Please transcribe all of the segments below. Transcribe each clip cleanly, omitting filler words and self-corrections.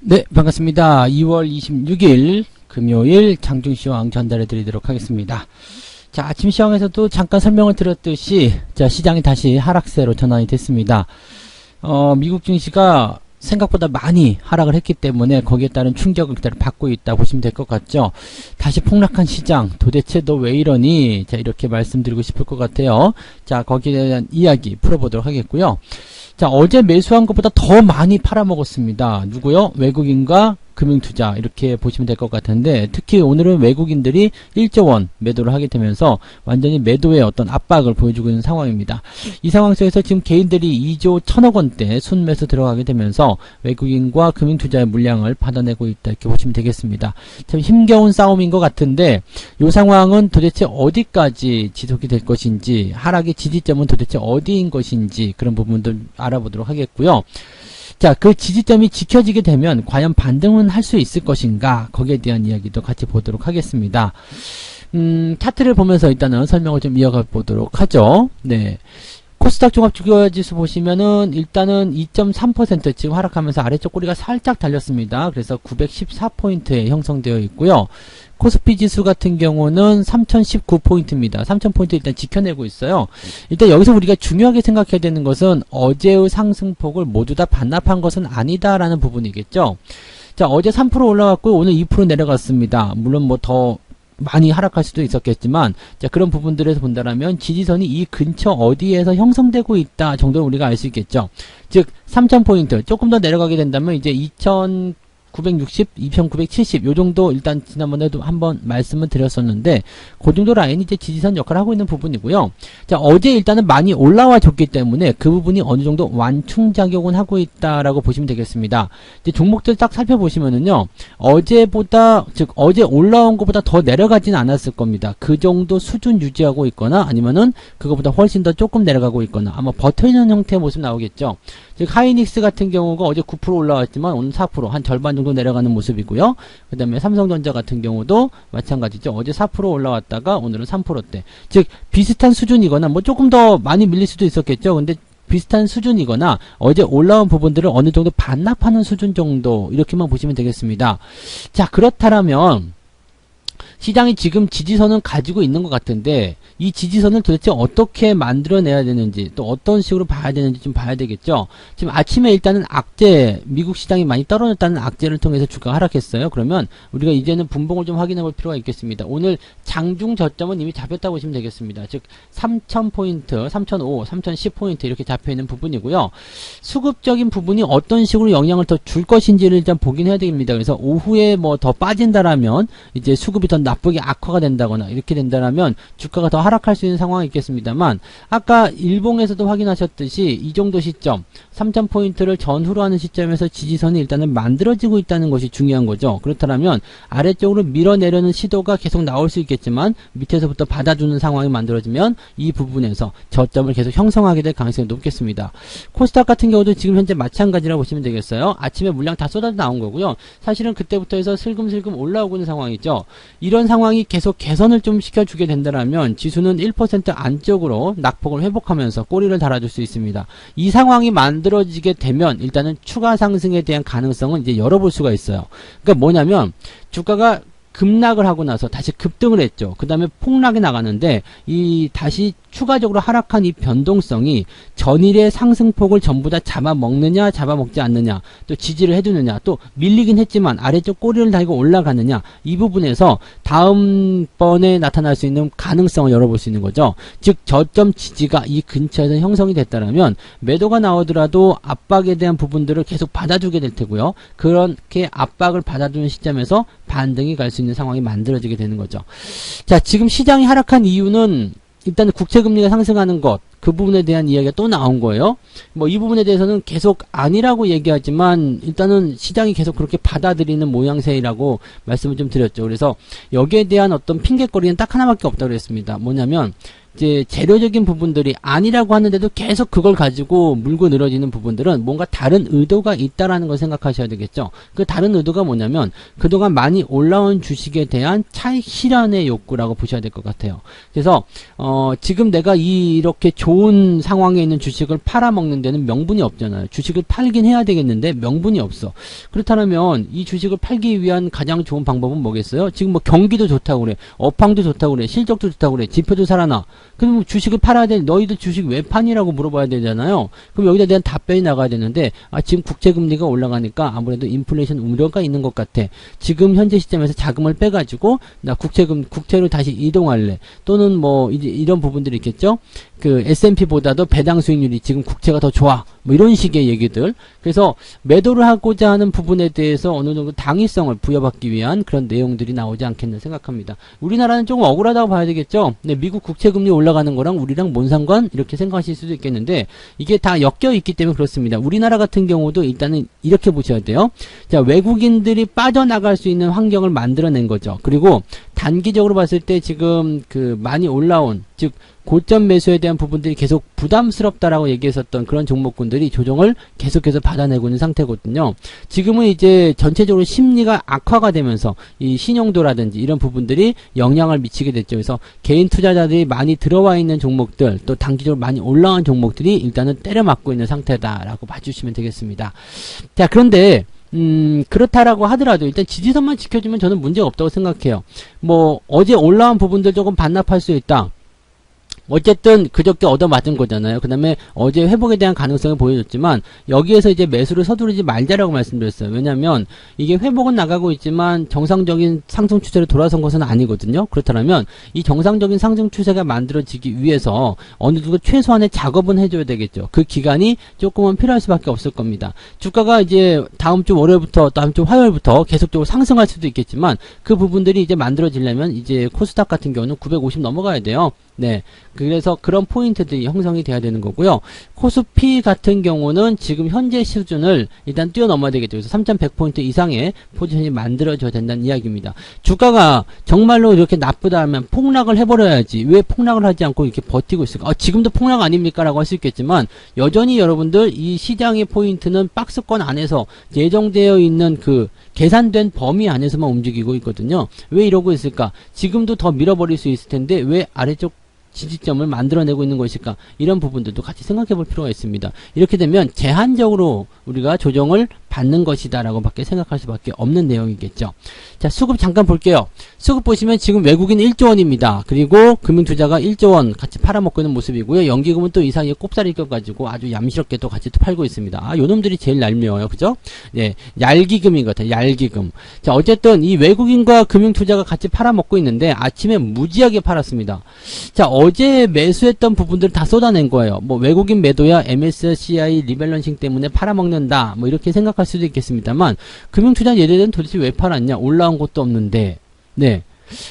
네, 반갑습니다. 2월 26일 금요일 장중시황 전달해 드리도록 하겠습니다. 자, 아침 시황에서도 잠깐 설명을 드렸듯이 자, 시장이 다시 하락세로 전환이 됐습니다. 미국 증시가 생각보다 많이 하락을 했기 때문에 거기에 따른 충격을 그대로 받고 있다 보시면 될 것 같죠. 다시 폭락한 시장, 도대체 너 왜 이러니? 자, 이렇게 말씀드리고 싶을 것 같아요. 자, 거기에 대한 이야기 풀어보도록 하겠고요. 자, 어제 매수한 것보다 더 많이 팔아먹었습니다. 누구요? 외국인과 금융투자, 이렇게 보시면 될 것 같은데, 특히 오늘은 외국인들이 1조 원 매도를 하게 되면서 완전히 매도의 어떤 압박을 보여주고 있는 상황입니다. 이 상황 속에서 지금 개인들이 2조 1천억 원대 순매수 들어가게 되면서 외국인과 금융투자의 물량을 받아내고 있다, 이렇게 보시면 되겠습니다. 참 힘겨운 싸움인 것 같은데, 이 상황은 도대체 어디까지 지속이 될 것인지, 하락의 지지점은 도대체 어디인 것인지, 그런 부분들 알아보도록 하겠고요. 자, 그 지지점이 지켜지게 되면 과연 반등은 할 수 있을 것인가, 거기에 대한 이야기도 같이 보도록 하겠습니다. 차트를 보면서 일단은 설명을 좀 이어가 보도록 하죠. 네. 코스닥 종합주가지수 보시면은 일단은 2.3% 지금 하락하면서 아래쪽 꼬리가 살짝 달렸습니다. 그래서 914포인트에 형성되어 있고요. 코스피 지수 같은 경우는 3019포인트입니다. 3000포인트 일단 지켜내고 있어요. 일단 여기서 우리가 중요하게 생각해야 되는 것은 어제의 상승폭을 모두 다 반납한 것은 아니다라는 부분이겠죠. 자, 어제 3% 올라갔고 오늘 2% 내려갔습니다. 물론 뭐 더 많이 하락할 수도 있었겠지만, 자, 그런 부분들에서 본다라면 지지선이 이 근처 어디에서 형성되고 있다 정도는 우리가 알 수 있겠죠. 즉 3000포인트 조금 더 내려가게 된다면 이제 2960, 2970 요 정도 일단 지난번에도 한번 말씀을 드렸었는데, 그 정도 라인이 이제 지지선 역할을 하고 있는 부분이고요. 자, 어제 일단은 많이 올라와 줬기 때문에 그 부분이 어느 정도 완충작용은 하고 있다라고 보시면 되겠습니다. 이제 종목들 딱 살펴보시면은요, 어제보다, 즉 어제 올라온 것보다 더 내려가지는 않았을 겁니다. 그 정도 수준 유지하고 있거나 아니면은 그거보다 훨씬 더 조금 내려가고 있거나 아마 버텨있는 형태의 모습 나오겠죠. 즉 하이닉스 같은 경우가 어제 9% 올라왔지만 오늘 4%, 한 절반 정도 내려가는 모습이고요. 그 다음에 삼성전자 같은 경우도 마찬가지죠. 어제 4% 올라왔다가 오늘은 3%대. 즉 비슷한 수준이거나 뭐 조금 더 많이 밀릴 수도 있었겠죠. 근데 비슷한 수준이거나 어제 올라온 부분들을 어느 정도 반납하는 수준 정도, 이렇게만 보시면 되겠습니다. 자, 그렇다면 시장이 지금 지지선은 가지고 있는 것 같은데, 이 지지선을 도대체 어떻게 만들어내야 되는지, 또 어떤 식으로 봐야 되는지 좀 봐야 되겠죠. 지금 아침에 일단은 악재, 미국 시장이 많이 떨어졌다는 악재를 통해서 주가가 하락했어요. 그러면 우리가 이제는 분봉을 좀 확인해 볼 필요가 있겠습니다. 오늘 장중 저점은 이미 잡혔다고 보시면 되겠습니다. 즉 3000포인트, 3005, 3010포인트 이렇게 잡혀있는 부분이고요. 수급적인 부분이 어떤 식으로 영향을 더 줄 것인지를 일단 보긴 해야 됩니다. 그래서 오후에 뭐 더 빠진다라면 이제 수급이 더 나쁘게 악화가 된다거나 이렇게 된다라면 주가가 더 하락할 수 있는 상황이 있겠습니다만, 아까 일봉에서도 확인하셨듯이 이 정도 시점 3000포인트를 전후로 하는 시점에서 지지선이 일단은 만들어지고 있다는 것이 중요한 거죠. 그렇다면 아래쪽으로 밀어내려는 시도가 계속 나올 수 있겠지만 밑에서부터 받아주는 상황이 만들어지면 이 부분에서 저점을 계속 형성하게 될 가능성이 높겠습니다. 코스닥 같은 경우도 지금 현재 마찬가지라고 보시면 되겠어요. 아침에 물량 다 쏟아져 나온 거고요. 사실은 그때부터 해서 슬금슬금 올라오고 있는 상황이죠. 이런 상황이 계속 개선을 좀 시켜주게 된다면 지수는 1% 안쪽으로 낙폭을 회복하면서 꼬리를 달아줄 수 있습니다. 이 상황이 만들어지게 되면 일단은 추가 상승에 대한 가능성은 이제 열어볼 수가 있어요. 그러니까 뭐냐면 주가가 급락을 하고 나서 다시 급등을 했죠. 그 다음에 폭락이 나가는데 이 다시 추가적으로 하락한 이 변동성이 전일의 상승폭을 전부 다 잡아먹느냐 잡아먹지 않느냐, 또 지지를 해주느냐, 또 밀리긴 했지만 아래쪽 꼬리를 달고 올라가느냐, 이 부분에서 다음번에 나타날 수 있는 가능성을 열어볼 수 있는 거죠. 즉 저점 지지가 이 근처에서 형성이 됐다면 매도가 나오더라도 압박에 대한 부분들을 계속 받아주게 될 테고요. 그렇게 압박을 받아주는 시점에서 반등이 갈 수 있는 상황이 만들어지게 되는 거죠. 자, 지금 시장이 하락한 이유는 일단은 국채금리가 상승하는 것, 그 부분에 대한 이야기가 또 나온 거예요. 뭐 이 부분에 대해서는 계속 아니라고 얘기하지만 일단은 시장이 계속 그렇게 받아들이는 모양새라고 말씀을 좀 드렸죠. 그래서 여기에 대한 어떤 핑계거리는 딱 하나밖에 없다고 그랬습니다. 뭐냐면 이제 재료적인 부분들이 아니라고 하는데도 계속 그걸 가지고 물고 늘어지는 부분들은 뭔가 다른 의도가 있다라는 걸 생각하셔야 되겠죠. 그 다른 의도가 뭐냐면 그동안 많이 올라온 주식에 대한 차익 실현의 욕구라고 보셔야 될 것 같아요. 그래서 지금 내가 이렇게 좋은 상황에 있는 주식을 팔아먹는 데는 명분이 없잖아요. 주식을 팔긴 해야 되겠는데 명분이 없어. 그렇다면 이 주식을 팔기 위한 가장 좋은 방법은 뭐겠어요? 지금 뭐 경기도 좋다고 그래, 업황도 좋다고 그래, 실적도 좋다고 그래, 지표도 살아나. 그럼 주식을 팔아야 돼. 너희들 주식 왜 파니라고 물어봐야 되잖아요. 그럼 여기다 대한 답변이 나가야 되는데, 지금 국채금리가 올라가니까 아무래도 인플레이션 우려가 있는 것 같아. 지금 현재 시점에서 자금을 빼가지고 나 국채로 다시 이동할래. 또는 뭐 이제 이런 부분들이 있겠죠. 그 S&P보다도 배당 수익률이 지금 국채가 더 좋아. 뭐 이런 식의 얘기들. 그래서 매도를 하고자 하는 부분에 대해서 어느 정도 당위성을 부여받기 위한 그런 내용들이 나오지 않겠나 생각합니다. 우리나라는 조금 억울하다고 봐야 되겠죠. 네, 미국 국채금리 올라가는 거랑 우리랑 뭔 상관? 이렇게 생각하실 수도 있겠는데 이게 다 엮여 있기 때문에 그렇습니다. 우리나라 같은 경우도 일단은 이렇게 보셔야 돼요. 자, 외국인들이 빠져나갈 수 있는 환경을 만들어낸 거죠. 그리고 단기적으로 봤을 때 지금 그 많이 올라온, 즉 고점 매수에 대한 부분들이 계속 부담스럽다라고 얘기했었던 그런 종목군들이 조정을 계속해서 받아내고 있는 상태거든요. 지금은 이제 전체적으로 심리가 악화가 되면서 이 신용도라든지 이런 부분들이 영향을 미치게 됐죠. 그래서 개인 투자자들이 많이 들어와 있는 종목들, 또 단기적으로 많이 올라온 종목들이 일단은 때려맞고 있는 상태다라고 봐주시면 되겠습니다. 자, 그런데 그렇다라고 하더라도 일단 지지선만 지켜주면 저는 문제가 없다고 생각해요. 뭐 어제 올라온 부분들 조금 반납할 수 있다. 어쨌든 그저께 얻어맞은 거잖아요. 그 다음에 어제 회복에 대한 가능성을 보여줬지만 여기에서 이제 매수를 서두르지 말자라고 말씀드렸어요. 왜냐하면 이게 회복은 나가고 있지만 정상적인 상승 추세로 돌아선 것은 아니거든요. 그렇다면 이 정상적인 상승 추세가 만들어지기 위해서 어느 정도 최소한의 작업은 해줘야 되겠죠. 그 기간이 조금은 필요할 수밖에 없을 겁니다. 주가가 이제 다음 주 월요일부터 다음 주 화요일부터 계속적으로 상승할 수도 있겠지만 그 부분들이 이제 만들어지려면 이제 코스닥 같은 경우는 950 넘어가야 돼요. 네. 그래서 그런 포인트들이 형성이 돼야 되는 거고요. 코스피 같은 경우는 지금 현재 수준을 일단 뛰어넘어야 되겠죠. 그래서 3100포인트 이상의 포지션이 만들어져야 된다는 이야기입니다. 주가가 정말로 이렇게 나쁘다 하면 폭락을 해버려야지. 왜 폭락을 하지 않고 이렇게 버티고 있을까? 지금도 폭락 아닙니까? 라고 할 수 있겠지만 여전히 여러분들 이 시장의 포인트는 박스권 안에서 예정되어 있는 그 계산된 범위 안에서만 움직이고 있거든요. 왜 이러고 있을까? 지금도 더 밀어버릴 수 있을 텐데 왜 아래쪽 지지점을 만들어내고 있는 것일까? 이런 부분들도 같이 생각해 볼 필요가 있습니다. 이렇게 되면 제한적으로 우리가 조정을 받는 것이다 라고 밖에 생각할 수밖에 없는 내용이겠죠. 자, 수급 잠깐 볼게요. 수급 보시면 지금 외국인 1조 원입니다. 그리고 금융투자가 1조 원 같이 팔아먹고 있는 모습이고요. 연기금은 또 이 사이에 꼽사리 껴가지고 아주 얌시럽게 또 같이 또 팔고 있습니다. 요놈들이 제일 얄미워요. 그죠? 네, 얄기금인 것 같아요. 얄기금. 자, 어쨌든 이 외국인과 금융투자가 같이 팔아먹고 있는데 아침에 무지하게 팔았습니다. 자, 어제 매수했던 부분들 다 쏟아낸 거예요. 뭐 외국인 매도야 MSCI 리밸런싱 때문에 팔아먹는다. 뭐 이렇게 생각할 수도 있겠습니다만 금융투자 얘네들은 도대체 왜 팔았냐? 올라온 것도 없는데. 네.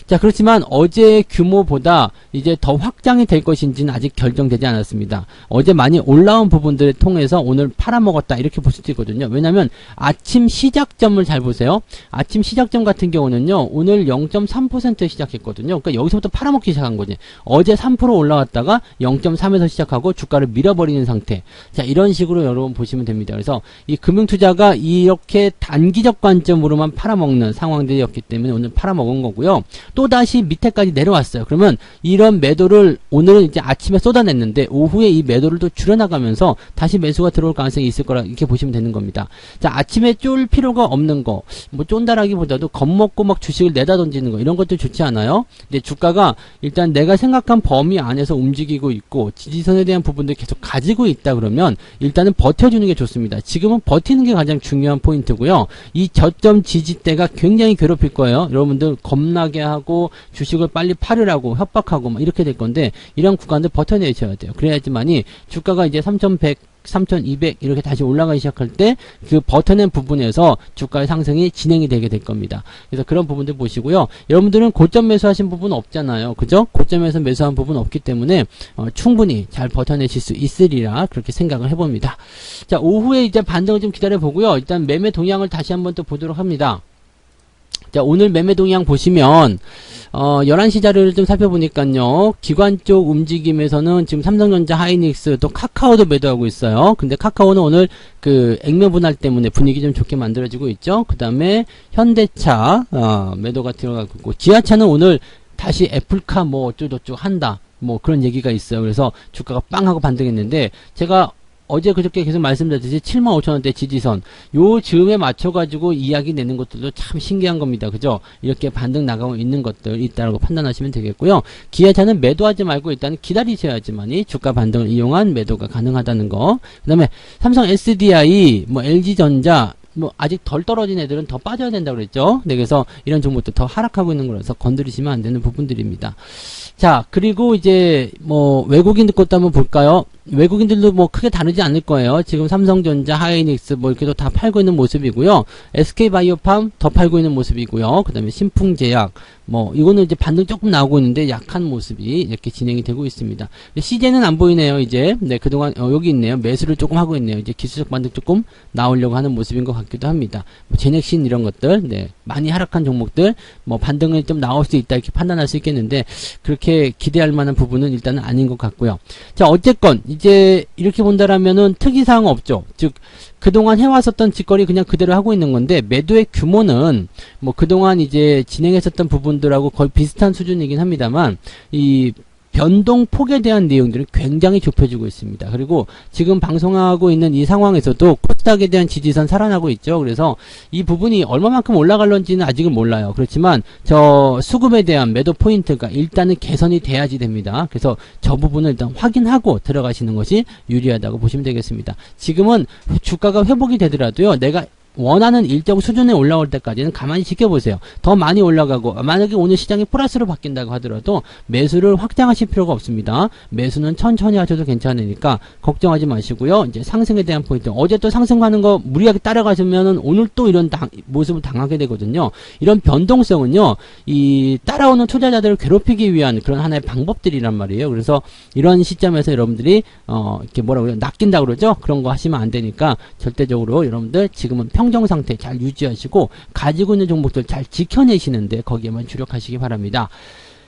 자, 그렇지만 어제 규모보다 이제 더 확장이 될 것인지는 아직 결정되지 않았습니다. 어제 많이 올라온 부분들을 통해서 오늘 팔아먹었다 이렇게 볼 수도 있거든요. 왜냐하면 아침 시작점을 잘 보세요. 아침 시작점 같은 경우는요. 오늘 0.3% 시작했거든요. 그러니까 여기서부터 팔아먹기 시작한 거지. 어제 3% 올라왔다가 0.3에서 시작하고 주가를 밀어버리는 상태. 자, 이런 식으로 여러분 보시면 됩니다. 그래서 이 금융투자가 이렇게 단기적 관점으로만 팔아먹는 상황들이었기 때문에 오늘 팔아먹은 거고요. 또다시 밑에까지 내려왔어요. 그러면 이런 매도를 오늘은 이제 아침에 쏟아냈는데 오후에 이 매도를 또 줄여나가면서 다시 매수가 들어올 가능성이 있을 거라 이렇게 보시면 되는 겁니다. 자, 아침에 쫄 필요가 없는 거, 뭐 쫀다라기보다도 겁먹고 막 주식을 내다 던지는 거 이런 것도 좋지 않아요? 근데 주가가 일단 내가 생각한 범위 안에서 움직이고 있고 지지선에 대한 부분들 계속 가지고 있다 그러면 일단은 버텨주는 게 좋습니다. 지금은 버티는 게 가장 중요한 포인트고요. 이 저점 지지대가 굉장히 괴롭힐 거예요. 여러분들 겁나게 하고 주식을 빨리 팔으라고 협박하고 막 이렇게 될 건데 이런 구간들 버텨내셔야 돼요. 그래야지만이 주가가 이제 3100 3200 이렇게 다시 올라가기 시작할 때 그 버텨낸 부분에서 주가의 상승이 진행이 되게 될 겁니다. 그래서 그런 부분들 보시고요. 여러분들은 고점 매수하신 부분 없잖아요. 그죠? 고점에서 매수한 부분 없기 때문에 충분히 잘 버텨내실 수 있으리라 그렇게 생각을 해봅니다. 자, 오후에 이제 반등을 좀 기다려 보고요. 일단 매매 동향을 다시 한번 또 보도록 합니다. 자, 오늘 매매 동향 보시면 11시 자료를 좀 살펴보니까요. 기관 쪽 움직임에서는 지금 삼성전자, 하이닉스, 또 카카오도 매도하고 있어요. 근데 카카오는 오늘 그 액면 분할 때문에 분위기 좀 좋게 만들어지고 있죠. 그 다음에 현대차 매도가 들어가고 있고, 기아차는 오늘 다시 애플카 뭐 어쩌고저쩌고 한다, 뭐 그런 얘기가 있어요. 그래서 주가가 빵 하고 반등했는데, 제가 어제 그저께 계속 말씀드렸듯이 75,000원대 지지선 요 즈음에 맞춰가지고 이야기 내는 것들도 참 신기한 겁니다. 그죠? 이렇게 반등 나가고 있는 것들 있다라고 판단하시면 되겠고요. 기아차는 매도하지 말고 일단 기다리셔야지만이 주가 반등을 이용한 매도가 가능하다는 거. 그 다음에 삼성 SDI, 뭐 LG전자, 뭐 아직 덜 떨어진 애들은 더 빠져야 된다고 그랬죠. 네, 그래서 이런 종목도 더 하락하고 있는 거라서 건드리시면 안 되는 부분들입니다. 자, 그리고 이제 뭐 외국인들 것도 한번 볼까요? 외국인들도 뭐 크게 다르지 않을 거예요. 지금 삼성전자, 하이닉스 뭐 이렇게도 다 팔고 있는 모습이고요. SK바이오팜 더 팔고 있는 모습이고요. 그 다음에 신풍제약, 뭐 이거는 이제 반등 조금 나오고 있는데 약한 모습이 이렇게 진행이 되고 있습니다. CJ는 안 보이네요. 이제 네, 그동안 여기 있네요. 매수를 조금 하고 있네요. 이제 기술적 반등 조금 나오려고 하는 모습인 것 같기도 합니다. 뭐 제넥신 이런 것들, 네, 많이 하락한 종목들 뭐 반등이 좀 나올 수 있다 이렇게 판단할 수 있겠는데, 그렇게 기대할 만한 부분은 일단은 아닌 것 같고요. 자, 어쨌건 이제 이렇게 본다라면은 특이사항 없죠. 즉 그동안 해왔었던 짓거리 그냥 그대로 하고 있는 건데, 매도의 규모는 뭐 그동안 이제 진행했었던 부분들하고 거의 비슷한 수준이긴 합니다만, 이 변동폭에 대한 내용들은 굉장히 좁혀지고 있습니다. 그리고 지금 방송하고 있는 이 상황에서도 코스닥에 대한 지지선 살아나고 있죠. 그래서 이 부분이 얼마만큼 올라갈런지는 아직은 몰라요. 그렇지만 저 수급에 대한 매도 포인트가 일단은 개선이 돼야지 됩니다. 그래서 저 부분을 일단 확인하고 들어가시는 것이 유리하다고 보시면 되겠습니다. 지금은 주가가 회복이 되더라도요, 내가 원하는 일정 수준에 올라올 때까지는 가만히 지켜보세요. 더 많이 올라가고, 만약에 오늘 시장이 플러스로 바뀐다고 하더라도 매수를 확장하실 필요가 없습니다. 매수는 천천히 하셔도 괜찮으니까 걱정하지 마시고요. 이제 상승에 대한 포인트, 어제 또 상승하는 거 무리하게 따라가시면은 오늘 또 이런 모습을 당하게 되거든요. 이런 변동성은요, 이 따라오는 투자자들을 괴롭히기 위한 그런 하나의 방법들이란 말이에요. 그래서 이런 시점에서 여러분들이 이렇게 뭐라고 그래요, 낚인다 그러죠. 그런 거 하시면 안 되니까 절대적으로 여러분들 지금은 평정 상태 잘 유지하시고 가지고 있는 종목들 잘 지켜내시는데 거기에만 주력하시기 바랍니다.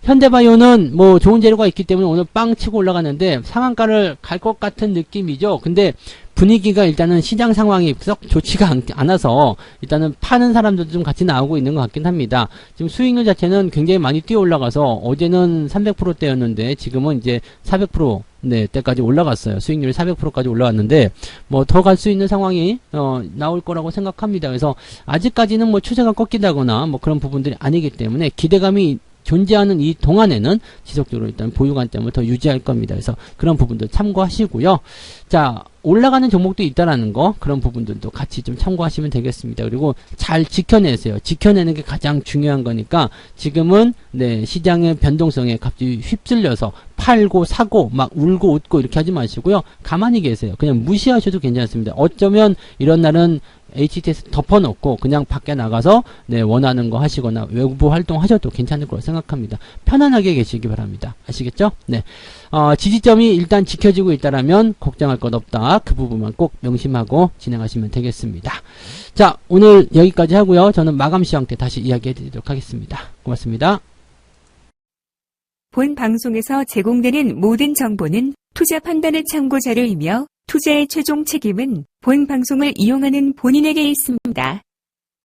현대바이오는 뭐 좋은 재료가 있기 때문에 오늘 빵 치고 올라가는데 상한가를 갈 것 같은 느낌이죠. 근데 분위기가 일단은 시장 상황이 썩 좋지가 않아서 일단은 파는 사람들도 좀 같이 나오고 있는 것 같긴 합니다. 지금 수익률 자체는 굉장히 많이 뛰어 올라가서 어제는 300%대였는데 지금은 이제 400% 네, 때까지 올라갔어요. 수익률이 400%까지 올라왔는데 뭐 더 갈 수 있는 상황이 나올 거라고 생각합니다. 그래서 아직까지는 뭐 추세가 꺾이다거나 뭐 그런 부분들이 아니기 때문에 기대감이 존재하는 이 동안에는 지속적으로 일단 보유 관점을 더 유지할 겁니다. 그래서 그런 부분도 참고하시고요. 자, 올라가는 종목도 있다라는 거, 그런 부분들도 같이 좀 참고하시면 되겠습니다. 그리고 잘 지켜내세요. 지켜내는 게 가장 중요한 거니까 지금은 네, 시장의 변동성에 갑자기 휩쓸려서 팔고 사고 막 울고 웃고 이렇게 하지 마시고요. 가만히 계세요. 그냥 무시하셔도 괜찮습니다. 어쩌면 이런 날은 HTS 덮어놓고 그냥 밖에 나가서 네, 원하는 거 하시거나 외부 활동 하셔도 괜찮을 거라고 생각합니다. 편안하게 계시기 바랍니다. 아시겠죠? 네. 지지점이 일단 지켜지고 있다라면 걱정할 것 없다. 그 부분만 꼭 명심하고 진행하시면 되겠습니다. 자, 오늘 여기까지 하고요. 저는 마감 시황 때 다시 이야기해 드리도록 하겠습니다. 고맙습니다. 본 방송에서 제공되는 모든 정보는 투자 판단의 참고 자료이며 투자의 최종 책임은 본 방송을 이용하는 본인에게 있습니다.